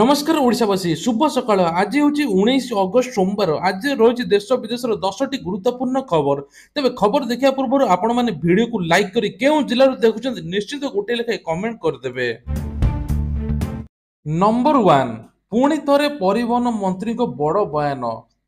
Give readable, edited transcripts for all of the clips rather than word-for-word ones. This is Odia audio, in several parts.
नमस्कार ओडिशावासी शुभ सकाळ आज हूँ 19 अगस्त सोमवार आज रही देश विदेश 10टी गुरुत्वपूर्ण खबर तेज खबर देखा पूर्व आपण मैंने भिडियो को लाइक करी केउं जिल्लारू देखुछन निश्चित गोटे लेखे कमेंट करदेवे। नंबर 1 पुणी थरे परिवहन मंत्री को बड़ बयान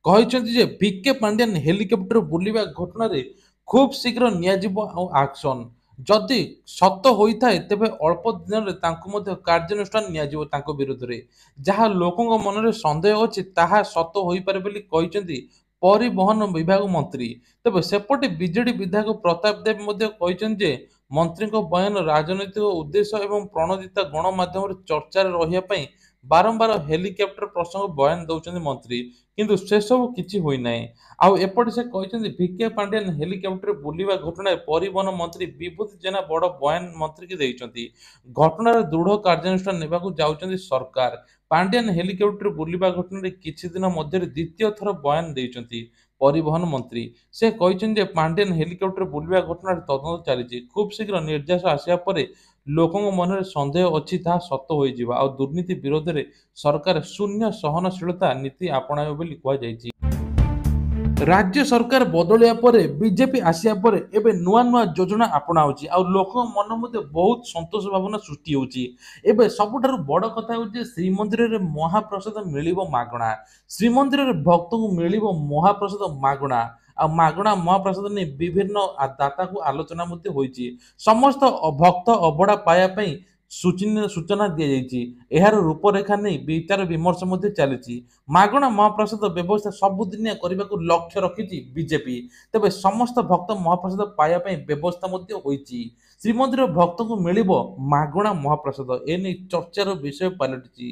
कहते विके पांड्यान हेलिकप्टर बुलिबा घटना रे खूब शीघ्र नियाजिबो आ एक्शन जदि सत होइथाए तेबे अल्प दिन रे तांको मध्य कार्यानुष्ठान नियाजिबो तांको विरुद्ध रे जहा लोकଙ୍କ ମନରେ ସନ୍ଦେହ ଅଛି ତାହା ସତ ହୋଇପାରେ ବୋଲି କହିଛନ୍ତି ପରିବହନ ବିଭାଗ ମନ୍ତ୍ରୀ। ତେବେ ସେପଟେ ବିଜେଡି ବିଧାୟକ ପ୍ରତାପ ଦେବ ମଧ୍ୟ କହିଛନ୍ତି ଯେ ମନ୍ତ୍ରୀଙ୍କ ବୟାନ ରାଜନୈତିକ ଉଦ୍ଦେଶ୍ୟ ଏବଂ ପ୍ରଣୋଦିତ ଗଣମାଧ୍ୟମରେ ଚର୍ଚ୍ଚାରେ ରହିବା ପାଇଁ ବାରମ୍ବାର ହେଲିକପ୍ଟର ପ୍ରସଙ୍ଗ ବୟାନ ଦେଉଛନ୍ତି ମନ୍ତ୍ରୀ କିନ୍ତୁ ସେସବୁ କିଛି ହୋଇନାହିଁ। ଆଉ ଏପଟେ ସେ କହିଛନ୍ତି ଭିକେ ପାଣ୍ଡିଆନ ହେଲିକପ୍ଟର ବୁଲିବା ଘଟଣାରେ ପରିବହନ ମନ୍ତ୍ରୀ ବିଭୂତି ଜେନା ବଡ଼ ବୟାନ ମନ୍ତ୍ରୀକି ଦେଇଛନ୍ତି। ଘଟଣାର ଦୃଢ଼ କାର୍ଯ୍ୟାନୁଷ୍ଠାନ ନେବାକୁ ଯାଉଛନ୍ତି ସରକାର। ପାଣ୍ଡିଆନ ହେଲିକପ୍ଟର ବୁଲିବା ଘଟଣାରେ କିଛି ଦିନ ମଧ୍ୟରେ ଦ୍ୱିତୀୟ ଥର ବୟାନ ଦେଇଛନ୍ତି ପରିବହନ ମନ୍ତ୍ରୀ। ସେ କହିଛନ୍ତି ଯେ ପାଣ୍ଡିଆନ ହେଲିକପ୍ଟର ବୁଲିବା ଘଟଣାରେ ତଦନ୍ତ ଚାଲିଛି। ଖୁବ୍ ଶୀଘ୍ର ନିର୍ଦ୍ଦେଶ ଆସିବା ପରେ ଲୋକଙ୍କ ମନରେ ସନ୍ଦେହ ଅଛି ତାହା ସତ ହୋଇଯିବ ଆଉ ଦୁର୍ନୀତି ବିରୋଧରେ ସରକାର ଶୂନ୍ୟ ସହନଶୀଳତା ନୀତି ଆପଣାଇବେ ବୋଲି କୁହାଯାଇଛି। राज्य सरकार बदलिया पर बीजेपी आसिया पर एबे नुआ नुआ योजना अपनाउची आ लोक मन मध्य बहुत संतोष भावना सृष्टि होउची। एबे सबुठारु बड़ कथा होउची श्रीमंदिर रे महाप्रसाद मिलिबो मागणा। श्रीमंदिर रे भक्त को मिलिबो महाप्रसाद मागणा आ मागणा महाप्रसाद ने विभिन्न दाता को आलोचना मध्य होइची। समस्त भक्त अबड़ा पाया पई सूचना दिया जाइए यार रूपरेखा नहीं विचार विमर्श मध्य चली मागणा महाप्रसाद व्यवस्था सबुदिनिया करने को लक्ष्य रखी बीजेपी तेबे समस्त भक्त महाप्रसाद पाया व्यवस्था मध्य होइची। श्रीमंदिर भक्त को मिल मागणा महाप्रसाद एने चर्चार विषय पलटि।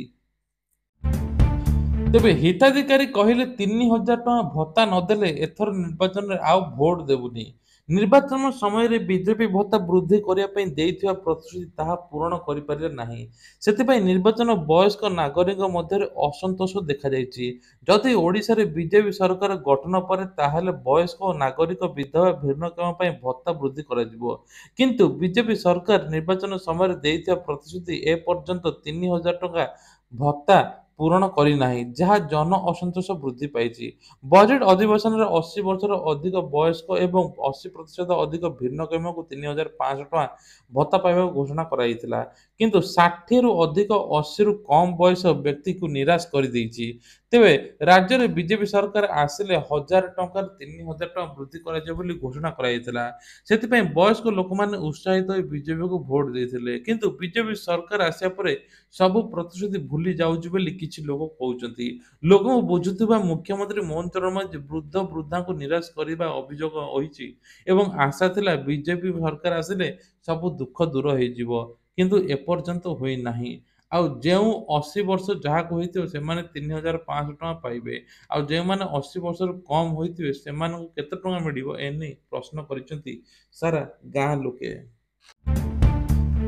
तेबे हिताधिकारी कहले 3000 टଙ୍କା भत्ता नदेले एथर निर्वाचन रे आउ भोट देबुनी। निर्वाचन समय रे बीजेपी भत्ता वृद्धि करिया पई देइथिया प्रतिश्रुति ताहा पूर्ण करि पारिले नाही। सेति निर्वाचन वयस्क नागरिक मध्य असंतोष देखा जाइछि। जदि ओडिशा रे बीजेपी सरकार गठन पर ताहेले वयस्क नागरिक विधवा भिन्नक्षम पई भत्ता वृद्धि करा जिवो किंतु बीजेपी सरकार निर्वाचन समय रे देइथिया प्रतिश्रुति ए पर्यंत 3000 टଙ୍କା भत्ता पूरण करी नाही जहाँ जन असंतोष वृद्धि पाइछि। बजेट अधिवेशन रे 80 वर्षर अधिक वयस्क एवं 80% अधिक भिन्नक्षम को 3500 टଙ୍କା भत्ता पाइबा घोषणा कराइथिला किंतु 60 रु अधिक 80 रु कम बयस व्यक्ति को निराश कर देइछि। तेबे राज्य रे बीजेपी सरकार आसिले 1000 टଙ୍କା 3000 टଙ୍କା वृद्धि कराइछ ବୋଲି घोषणा कराइथिला। सेति पई वयस्क लोक माने उत्साहित होई बीजेपी को वोट देइथिले किंतु बीजेपी सरकार आसिया परे सब प्रतिश्रुति भूली जाउछि ବୋଲି କିଛି ଲୋକ କହୁଛନ୍ତି। ଲୋକଙ୍କୁ ବୁଝୁଥିବା ମୁଖ୍ୟମନ୍ତ୍ରୀ ମୋହନ ଚରଣ ମାଝୀ ବୃଦ୍ଧ ବୃଦ୍ଧାଙ୍କୁ ନିରାଶ କରିବା ଅଭିଯୋଗ ହୋଇଛି ଏବଂ ଆଶା ଥିଲା ବିଜେପି ସରକାର ଆସିଲେ ସବୁ ଦୁଃଖ ଦୂର ହେଇଯିବ କିନ୍ତୁ ଏପର୍ଯ୍ୟନ୍ତ ହୋଇନାହିଁ। ଆଉ ଯେଉଁ 80 ବର୍ଷ ଯାହାକୁ ହୋଇଥିବ ସେମାନେ 3500 ଟଙ୍କା ପାଇବେ ଆଉ ଯେଉଁମାନେ 80 ବର୍ଷରୁ କମ୍ ହୋଇଥିବେ ସେମାନଙ୍କୁ କେତେ ଟଙ୍କା ମିଳିବ ଏନେଇ ପ୍ରଶ୍ନ କରିଛନ୍ତି ସାରା ଗାଁ ଲୋକେ।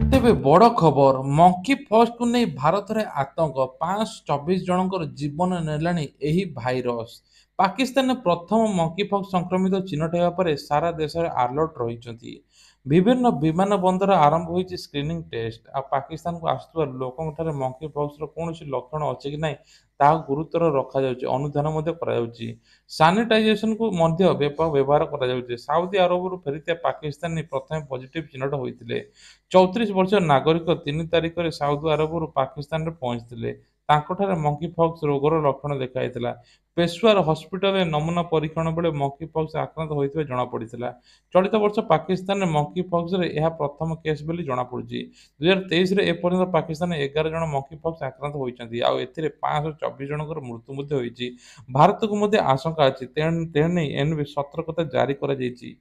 तेबे बड़ खबर मंकी पॉक्स को नहीं भारत में आतंक 524 जनकर जीवन नेलानी एही भाइरस। पाकिस्तान ने प्रथम मंकी पॉक्स संक्रमित चिन्हट होगा पर सारा देश में अलर्ट रही विभिन्न विमान बंदर आरंभ होइछि स्क्रीनिंग टेस्ट आ पाकिस्तान को आसुवा लोकंठारे मंकी पॉक्स रो कोनोसी लक्षण अछि कि नहीं ताहा गुरुतर रखा जाउछि अनुधान मध्य करा जाउछि। सैनिटाइजेशन को मध्य व्यापक व्यवहार करा जाउछि। सऊदी अरब रु फेरितिया पाकिस्तानी प्रथम पॉजिटिव चिन्हट होइतिले। 34 वर्षीय नागरिक 3 तारिख में सऊदी अरब रु पाकिस्तान में पहुंचते तांकोठारे मंकी पॉक्स रोगर लक्षण देखाइथिला। पेशवार हॉस्पिटल नमूना परीक्षण बेले मंकी पॉक्स आक्रांत होइतिबा जणा पड़िथिला। चलित वर्ष पाकिस्तान में मंकी पॉक्स रे यह प्रथम केस बोली जणा पड़ुछि। 2023 रे एपर्यंत पाकिस्तान 11 जण मंकी पॉक्स आक्रांत होइछन्ति आ एथिरे 524 जनकर मृत्यु मध्ये होइछि। भारत को मध्ये आशंका अछि तेने एनबी सतर्कता जारी करा जाइछि।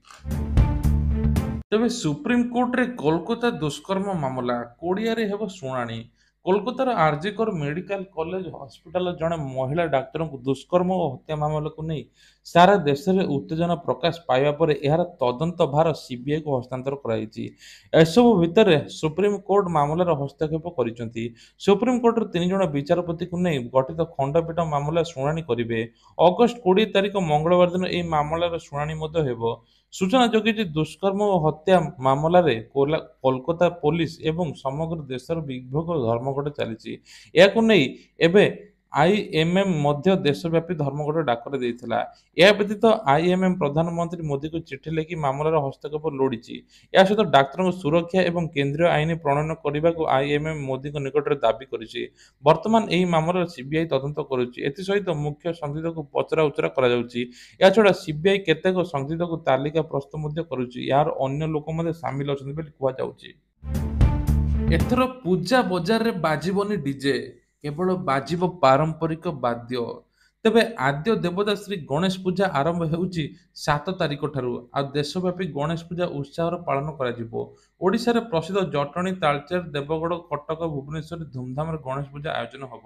तेबे सुप्रीम कोर्ट रे कोलकाता दुष्कर्म मामला कोड़िया हेब शुणाणी। कोलकातार आरजीकर मेडिकल कॉलेज हॉस्पिटल जड़े महिला डाक्तर को दुष्कर्म और हत्या मामला को नहीं ସାରା ଦେଶରେ ଉତ୍ତେଜନା ପ୍ରକାଶ ପାଇବା ପରେ ଏହାର ତଦନ୍ତ ଭାର ସିବିଆଇକୁ ହସ୍ତାନ୍ତର କରାଯାଇଛି। ଏସବୁ ଭିତରେ ସୁପ୍ରିମକୋର୍ଟ ମାମଲାରେ ହସ୍ତକ୍ଷେପ କରିଛନ୍ତି। ସୁପ୍ରିମକୋର୍ଟର 3 ଜଣ ବିଚାରପତିଙ୍କୁ ନେଇ ଗଠିତ ଖଣ୍ଡପୀଠ ମାମଲାର ଶୁଣାଣି କରିବେ। ଅଗଷ୍ଟ 20 ତାରିଖ ମଙ୍ଗଳବାର ଦିନ ଏହି ମାମଲାର ଶୁଣାଣି ମଧ୍ୟ ହେବ। ସୂଚନାଯୋଗ୍ୟ ଯେ ଦୁଷ୍କର୍ମ ଓ ହତ୍ୟା ମାମଲାରେ କୋଲକାତା ପୋଲିସ ଏବଂ ସମଗ୍ର ଦେଶର ବିକ୍ଷୋଭ ଧର୍ମଘଟ ଚାଲିଛି। ଏହାକୁ ନେଇ ଏବେ ଆଇଏମଏମ୍ ମଧ୍ୟ ଦେଶବ୍ୟାପୀ ଧର୍ମଘଟ ଡାକରା ଦେଇଥିଲା। ଏହା ବ୍ୟତୀତ ଆଇଏମଏମ୍ ପ୍ରଧାନମନ୍ତ୍ରୀ ମୋଦିଙ୍କୁ ଚିଠି ଲେଖି ମାମଲାର ହସ୍ତକ୍ଷେପ ଲୋଡ଼ିଛି। ଏହା ସହିତ ଡାକ୍ତରଙ୍କ ସୁରକ୍ଷା ଏବଂ କେନ୍ଦ୍ରୀୟ ଆଇନ ପ୍ରଣୟନ କରିବାକୁ ଆଇଏମଏମ୍ ମୋଦିଙ୍କ ନିକଟରେ ଦାବି କରିଛି। ବର୍ତ୍ତମାନ ଏହି ମାମଲାର ସିବିଆଇ ତଦନ୍ତ କରୁଛି। ଏଥିସହିତ ମୁଖ୍ୟ ସଂଦିଗ୍ଧକୁ ପଚରାଉଚରା କରାଯାଉଛି। ଏହାଛଡ଼ା ସିବିଆଇ କେତେକ ସଂଦିଗ୍ଧଙ୍କୁ ତାଲିକା ପ୍ରସ୍ତୁତ ମଧ୍ୟ କରୁଛି। ଏହାର ଅନ୍ୟ ଲୋକ ମଧ୍ୟ ସାମିଲ ଅଛନ୍ତି ବୋଲି କୁହାଯାଉଛି। ଏଥର ପୂଜା ବଜାରରେ ବାଜିବନି ଡିଜେ, କେବଳ ବାଜିବ ପାରମ୍ପରିକ ବାଦ୍ୟ। ତେବେ ଆଦ୍ୟ ଦେବତା ଶ୍ରୀ ଗଣେଶ ପୂଜା ଆରମ୍ଭ ହେଉଛି 7 ତାରିଖ ଠାରୁ। ଆଉ ଦେଶବ୍ୟାପୀ ଗଣେଶ ପୂଜା ଉତ୍ସାହର ପାଳନ କରାଯିବ। ଓଡ଼ିଶାରେ ପ୍ରସିଦ୍ଧ ଜଟଣୀ, ତାଳଚେର, ଦେବଗଡ଼, କଟକ, ଭୁବନେଶ୍ୱରରେ ଧୁମଧାମରେ ଗଣେଶ ପୂଜା ଆୟୋଜନ ହେବ।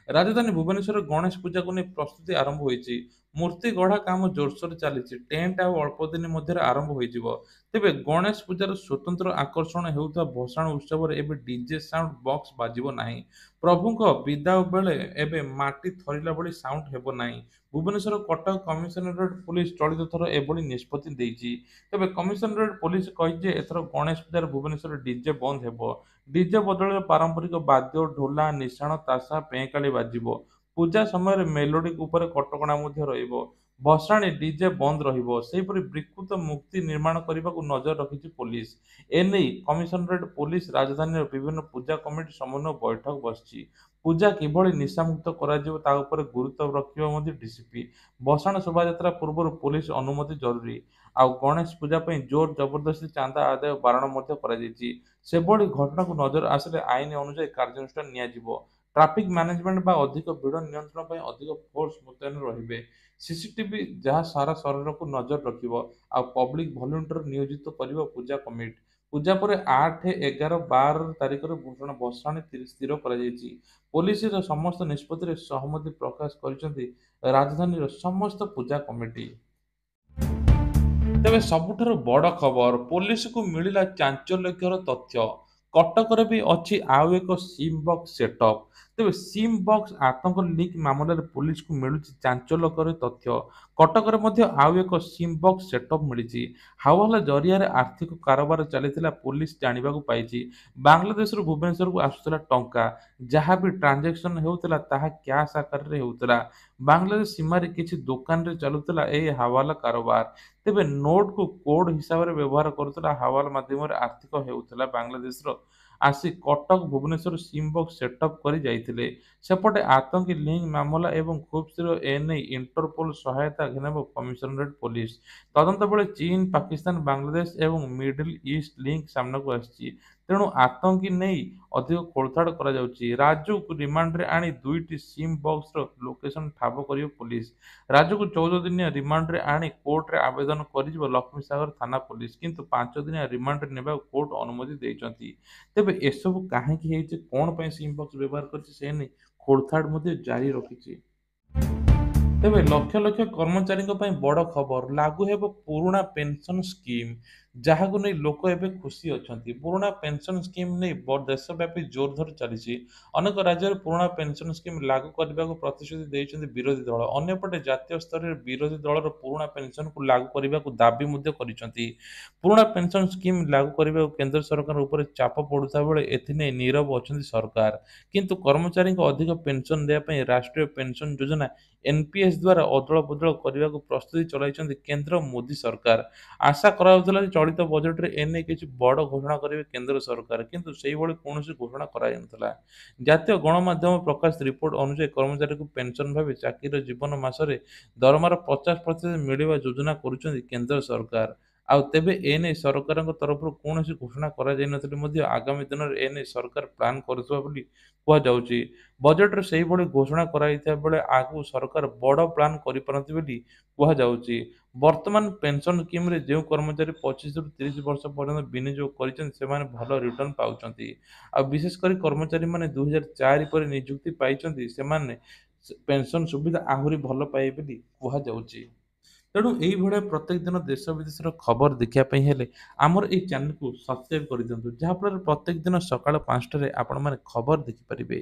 ରାଜଧାନୀ ଭୁବନେଶ୍ୱରରେ ଗଣେଶ ପୂଜାକୁ ନେଇ ପ୍ରସ୍ତୁତି ଆରମ୍ଭ ହୋଇଛି। ମୂର୍ତ୍ତି ଗଢ଼ା କାମ ଜୋରସୋରରେ ଚାଲିଛି। ଟେଣ୍ଟ ଆଉ ଅଳ୍ପ ଦିନ ମଧ୍ୟରେ ଆରମ୍ଭ ହୋଇଯିବ। ତେବେ ଗଣେଶ ପୂଜାର ସ୍ୱତନ୍ତ୍ର ଆକର୍ଷଣ ହେଉଥିବା ଭସାଣ ଉତ୍ସବରେ ଏବେ ଡିଜେ ସାଉଣ୍ଡ ବକ୍ସ ବାଜିବ ନାହିଁ। ପ୍ରଭୁଙ୍କ ବିଦାୟ ବେଳେ ଏବେ ମାଟି ଥରିଲା ଭଳି ସାଉଣ୍ଡ ହେବ ନାହିଁ। ଭୁବନେଶ୍ୱର କଟକ କମିଶନରେଟ୍ ପୁଲିସ ଚଳିତ ଥର ଏଭଳି ନିଷ୍ପତ୍ତି ଦେଇଛି। ତେବେ କମିଶନରେଟ୍ ପୁଲିସ କହିଛି ଯେ ଏଥର ଗଣେଶ ପୂଜାରେ ଭୁବନେଶ୍ୱରରେ ଡିଜେ ବନ୍ଦ ହେବ। ଡିଜେ ବଦଳରେ ପାରମ୍ପରିକ ବାଦ୍ୟ, ଢୋଲା, ନିଶାଣ, ତାସା, ପେଁକାଳି ବାଜିବ। ପୂଜା ସମୟରେ ମେଲୋଡି ଉପରେ କଟକଣା ମଧ୍ୟ ରହିବ। ଭସାଣି ଡିଜେ ବନ୍ଦ ରହିବ। ସେହିପରି ବିକୃତ ମୂର୍ତ୍ତି ନିର୍ମାଣ କରିବାକୁ ନଜର ରଖିଛି ପୋଲିସ। ଏନେଇ କମିଶନରେଟ୍ ପୁଲିସ ରାଜଧାନୀର ବିଭିନ୍ନ ପୂଜା କମିଟି ସମନ୍ୱୟ ବୈଠକ ବସିଛି। ପୂଜା କିଭଳି ନିଶାମୁକ୍ତ କରାଯିବ ତା ଉପରେ ଗୁରୁତ୍ୱ ରଖିବ ମଧ୍ୟ ଡିସିପି। ଭସାଣ ଶୋଭାଯାତ୍ରା ପୂର୍ବରୁ ପୋଲିସ ଅନୁମତି ଜରୁରୀ। ଆଉ ଗଣେଶ ପୂଜା ପାଇଁ ଜୋର ଜବରଦସ୍ତି ଚାନ୍ଦା ଆଦାୟ ବାରଣ ମଧ୍ୟ କରାଯାଇଛି। ସେଭଳି ଘଟଣାକୁ ନଜର ଆସିଲେ ଆଇନ ଅନୁଯାୟୀ କାର୍ଯ୍ୟାନୁଷ୍ଠାନ ନିଆଯିବ। ଟ୍ରାଫିକ ମ୍ୟାନେଜମେଣ୍ଟ ବା ଅଧିକ ଭିଡ଼ ନିୟନ୍ତ୍ରଣ ପାଇଁ ଅଧିକ ଫୋର୍ସ ମୁତୟନ ରହିବେ। ସିସିଟିଭି ଯାହା ସାରା ସହରକୁ ନଜର ରଖିବ। ଆଉ ପବ୍ଲିକ ଭଲ୍ୟୁଣ୍ଟର ନିୟୋଜିତ କରିବ ପୂଜା କମିଟି। ପୂଜା ପରେ 8, 11, 12 ତାରିଖରେ ଭୂଷଣ ଭସାଣୀ ସ୍ଥିର କରାଯାଇଛି। ପୋଲିସର ସମସ୍ତ ନିଷ୍ପତ୍ତିରେ ସହମତି ପ୍ରକାଶ କରିଛନ୍ତି ରାଜଧାନୀର ସମସ୍ତ ପୂଜା କମିଟି। ତେବେ ସବୁଠାରୁ ବଡ଼ ଖବର, ପୋଲିସକୁ ମିଳିଲା ଚାଞ୍ଚଲ୍ୟକର ତଥ୍ୟ। କଟକରେ ବି ଅଛି ଆଉ ଏକ ସିମ୍ ବକ୍ସ ସେଟଅପ୍। ତେବେ ସିମ୍ ବକ୍ସ ଆତଙ୍କ ଲିକ୍ ମାମଲାରେ ପୋଲିସକୁ ମିଳୁଛି ଚାଞ୍ଚଲ୍ୟକର ତଥ୍ୟ। କଟକରେ ମଧ୍ୟ ଆଉ ଏକ ସିମ୍ ବକ୍ସ ସେଟଅପ୍ ମିଳିଛି। ହାୱାଲା ଜରିଆରେ ଆର୍ଥିକ କାରବାର ଚାଲିଥିଲା ପୋଲିସ ଜାଣିବାକୁ ପାଇଛି। ବାଂଲାଦେଶରୁ ଭୁବନେଶ୍ୱରକୁ ଆସୁଥିଲା ଟଙ୍କା। ଯାହା ବି ଟ୍ରାଞ୍ଜାକ୍ସନ ହେଉଥିଲା ତାହା କ୍ୟାଶ ଆକାରରେ ହେଉଥିଲା। ବାଂଲାଦେଶ ସୀମାରେ କିଛି ଦୋକାନରେ ଚାଲୁଥିଲା ଏହି ହାୱାଲା କାରବାର। ତେବେ ନୋଟକୁ କୋଡ୍ ହିସାବରେ ବ୍ୟବହାର କରୁଥିଲା। ହାୱାଲା ମାଧ୍ୟମରେ ଆର୍ଥିକ ହେଉଥିଲା। ବାଂଲାଦେଶର ଆସି Cuttack, Bhubaneswar sim box setup କରି ଯାଇଥିଲେ। ସେପଟେ ଆତଙ୍କୀ ଲିଙ୍କ ମାମଲା ଏବଂ ଖୁବ୍ ଶୀଘ୍ର ଏନେଇ ଇଣ୍ଟରପୋଲ ସହାୟତା ଘେନିବ କମିଶନରେଟ୍ ପୋଲିସ। ତଦନ୍ତ ବେଳେ ଚୀନ, ପାକିସ୍ତାନ, ବାଂଲାଦେଶ ଏବଂ ମିଡିଲ ଇଷ୍ଟ ଲିଙ୍କ ସାମ୍ନାକୁ ଆସିଛି। ତେଣୁ ଆତଙ୍କୀ ନେଇ ଅଧିକ ଖୋଳତାଡ଼ କରାଯାଉଛି। ରାଜୁକୁ ରିମାଣ୍ଡରେ ଆଣି 2ଟି ସିମ୍ ବକ୍ସର ଲୋକେସନ ଠାବ କରିବ ପୋଲିସ। ରାଜୁକୁ 14 ଦିନିଆ ରିମାଣ୍ଡରେ ଆଣି କୋର୍ଟରେ ଆବେଦନ କରିଯିବ ଲକ୍ଷ୍ମୀସାଗର ଥାନା ପୋଲିସ। କିନ୍ତୁ 5 ଦିନିଆ ରିମାଣ୍ଡରେ ନେବାକୁ କୋର୍ଟ ଅନୁମତି ଦେଇଛନ୍ତି। ତେବେ ଏସବୁ କାହିଁକି ହେଇଛି, କଣ ପାଇଁ ସିମ୍ ବକ୍ସ ବ୍ୟବହାର କରିଛି, ସେ ନେଇ ଖୋଳତାଡ଼ ମଧ୍ୟ ଜାରି ରଖିଛି। ତେବେ ଲକ୍ଷ ଲକ୍ଷ କର୍ମଚାରୀଙ୍କ ପାଇଁ ବଡ଼ ଖବର, ଲାଗୁ ହେବ ପୁରୁଣା ପେନସନ ସ୍କିମ୍। ଯାହାକୁ ନେଇ ଲୋକ ଏବେ ଖୁସି ଅଛନ୍ତି। ପୁରୁଣା ପେନସନ ସ୍କିମ୍ ନେଇ ଦେଶବ୍ୟାପୀ ଜୋର ଧରି ଚାଲିଛି। ଅନେକ ରାଜ୍ୟରେ ପୁରୁଣା ପେନସନ ସ୍କିମ୍ ଲାଗୁ କରିବାକୁ ପ୍ରତିଶ୍ରୁତି ଦେଇଛନ୍ତି ବିରୋଧୀ ଦଳ। ଅନ୍ୟପଟେ ଜାତୀୟ ସ୍ତରରେ ବିରୋଧୀ ଦଳର ପୁରୁଣା ପେନସନକୁ ଲାଗୁ କରିବାକୁ ଦାବି ମଧ୍ୟ କରିଛନ୍ତି। ପୁରୁଣା ପେନସନ ସ୍କିମ୍ ଲାଗୁ କରିବାକୁ କେନ୍ଦ୍ର ସରକାରଙ୍କ ଉପରେ ଚାପ ପଡୁଥିବା ବେଳେ ଏଥିନେଇ ନୀରବ ଅଛନ୍ତି ସରକାର। କିନ୍ତୁ କର୍ମଚାରୀଙ୍କୁ ଅଧିକ ପେନସନ ଦେବା ପାଇଁ ରାଷ୍ଟ୍ରୀୟ ପେନସନ ଯୋଜନା ଏନପିଏସ୍ ଦ୍ୱାରା ଅଦଳବଦଳ କରିବାକୁ ପ୍ରସ୍ତୁତି ଚଳାଇଛନ୍ତି କେନ୍ଦ୍ର ମୋଦି ସରକାର। ଆଶା କରାଯାଉଥିଲା ଯେ ଚଳିତ ବଜେଟରେ ଏନେଇ କିଛି ବଡ଼ ଘୋଷଣା କରିବେ କେନ୍ଦ୍ର ସରକାର, କିନ୍ତୁ ସେହିଭଳି କୌଣସି ଘୋଷଣା କରାଯାଇନଥିଲା। ଜାତୀୟ ଗଣମାଧ୍ୟମ ପ୍ରକାଶ ରିପୋର୍ଟ ଅନୁଯାୟୀ କର୍ମଚାରୀଙ୍କୁ ପେନସନ ଭାବେ ଚାକିରିର ଜୀବନ ମାସରେ ଦରମାର 50% ମିଳିବା ଯୋଜନା କରୁଛନ୍ତି କେନ୍ଦ୍ର ସରକାର। ଆଉ ତେବେ ଏନେଇ ସରକାରଙ୍କ ତରଫରୁ କୌଣସି ଘୋଷଣା କରାଯାଇନଥିଲେ ମଧ୍ୟ ଆଗାମୀ ଦିନରେ ଏନେଇ ସରକାର ପ୍ଲାନ କରୁଥିବା ବୋଲି କୁହାଯାଉଛି। ବଜେଟରେ ସେହିଭଳି ଘୋଷଣା କରାଯାଇଥିବା ବେଳେ ଆଗକୁ ସରକାର ବଡ଼ ପ୍ଲାନ କରିପାରନ୍ତି ବୋଲି କୁହାଯାଉଛି। ବର୍ତ୍ତମାନ ପେନସନ ସ୍କିମରେ ଯେଉଁ କର୍ମଚାରୀ 25ରୁ 30 ବର୍ଷ ପର୍ଯ୍ୟନ୍ତ ବିନିଯୋଗ କରିଛନ୍ତି ସେମାନେ ଭଲ ରିଟର୍ଣ୍ଣ ପାଉଛନ୍ତି। ଆଉ ବିଶେଷ କରି କର୍ମଚାରୀମାନେ 2004 ପରେ ନିଯୁକ୍ତି ପାଇଛନ୍ତି ସେମାନେ ପେନସନ ସୁବିଧା ଆହୁରି ଭଲ ପାଇବେ ବୋଲି କୁହାଯାଉଛି। ତେଣୁ ଏଇଭଳିଆ ପ୍ରତ୍ୟେକ ଦିନ ଦେଶ ବିଦେଶର ଖବର ଦେଖିବା ପାଇଁ ହେଲେ ଆମର ଏଇ ଚ୍ୟାନେଲକୁ ସବସ୍କ୍ରାଇବ କରିଦିଅନ୍ତୁ। ଯାହାଫଳରେ ପ୍ରତ୍ୟେକ ଦିନ ସକାଳ 5 ଟାରେ ଆପଣମାନେ ଖବର ଦେଖିପାରିବେ।